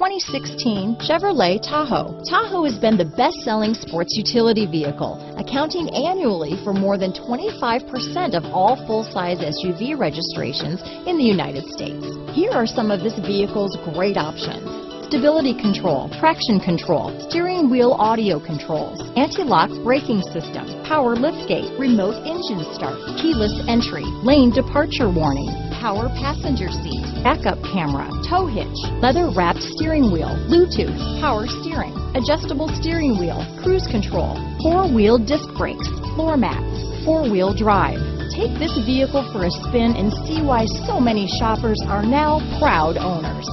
2016 Chevrolet Tahoe. Tahoe has been the best-selling sports utility vehicle, accounting annually for more than 25% of all full-size SUV registrations in the United States. Here are some of this vehicle's great options: stability control, traction control, steering wheel audio controls, anti-lock braking system, power liftgate, remote engine start, keyless entry, lane departure warning, power passenger seat, backup camera, tow hitch, leather-wrapped steering wheel, Bluetooth, power steering, adjustable steering wheel, cruise control, four-wheel disc brakes, floor mats, four-wheel drive. Take this vehicle for a spin and see why so many shoppers are now proud owners.